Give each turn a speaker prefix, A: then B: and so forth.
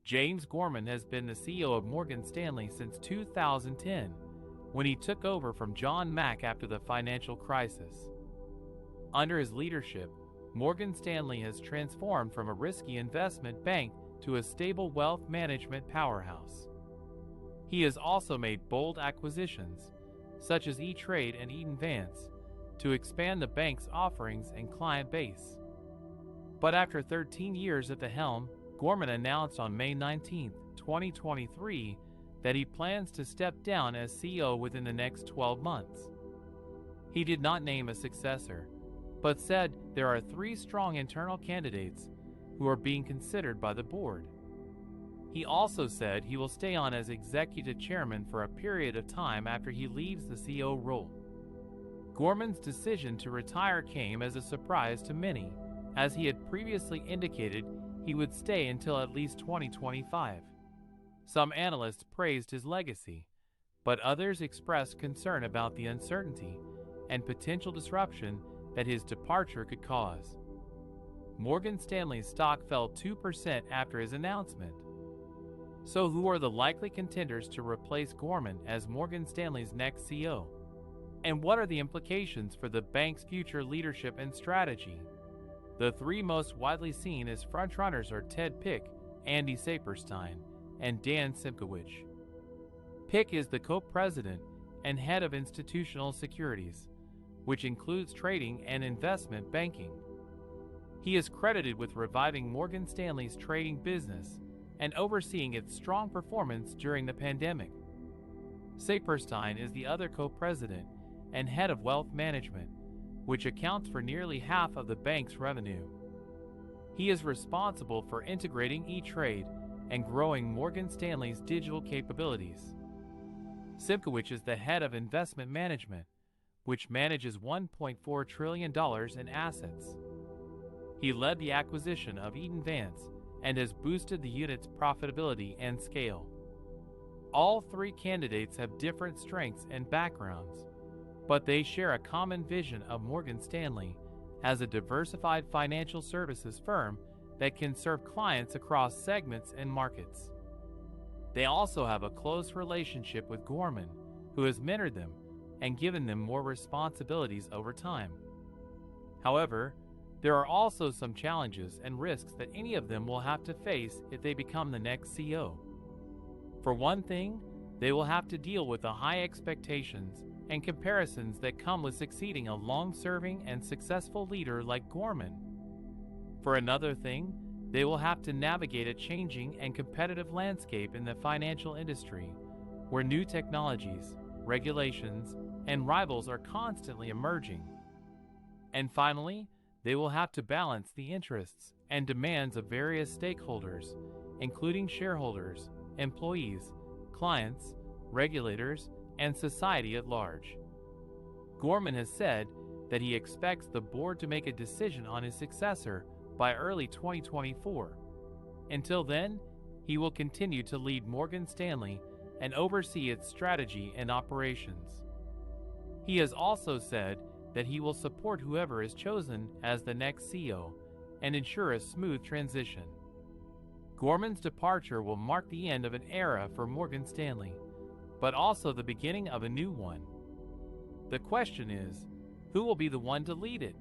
A: James Gorman has been the CEO of Morgan Stanley since 2010, when he took over from John Mack after the financial crisis. Under his leadership, Morgan Stanley has transformed from a risky investment bank to a stable wealth management powerhouse. He has also made bold acquisitions, such as E*TRADE and Eaton Vance, to expand the bank's offerings and client base. But after 13 years at the helm, Gorman announced on May 19, 2023, that he plans to step down as CEO within the next 12 months. He did not name a successor, but said there are 3 strong internal candidates who are being considered by the board. He also said he will stay on as executive chairman for a period of time after he leaves the CEO role. Gorman's decision to retire came as a surprise to many, as he had previously indicated he would stay until at least 2025. Some analysts praised his legacy, but others expressed concern about the uncertainty and potential disruption that his departure could cause. Morgan Stanley's stock fell 2% after his announcement. So who are the likely contenders to replace Gorman as Morgan Stanley's next CEO? And what are the implications for the bank's future leadership and strategy? The 3 most widely seen as frontrunners are Ted Pick, Andy Saperstein, and Dan Simkowitz. Pick is the co-president and head of institutional securities, which includes trading and investment banking. He is credited with reviving Morgan Stanley's trading business and overseeing its strong performance during the pandemic. Saperstein is the other co-president and head of wealth management, which accounts for nearly half of the bank's revenue. He is responsible for integrating E*TRADE and growing Morgan Stanley's digital capabilities. Simkowitz is the head of investment management, which manages $1.4 trillion in assets. He led the acquisition of Eaton Vance and has boosted the unit's profitability and scale. All 3 candidates have different strengths and backgrounds, but they share a common vision of Morgan Stanley as a diversified financial services firm that can serve clients across segments and markets. They also have a close relationship with Gorman, who has mentored them and given them more responsibilities over time. However, there are also some challenges and risks that any of them will have to face if they become the next CEO. For one thing, they will have to deal with the high expectations and comparisons that come with succeeding a long-serving and successful leader like Gorman. For another thing, they will have to navigate a changing and competitive landscape in the financial industry, where new technologies, regulations, and rivals are constantly emerging. And finally, they will have to balance the interests and demands of various stakeholders, including shareholders, employees, clients, regulators, and society at large. Gorman has said that he expects the board to make a decision on his successor by early 2024. Until then, he will continue to lead Morgan Stanley and oversee its strategy and operations. He has also said that he will support whoever is chosen as the next CEO and ensure a smooth transition. Gorman's departure will mark the end of an era for Morgan Stanley, but also the beginning of a new one. The question is, who will be the one to lead it?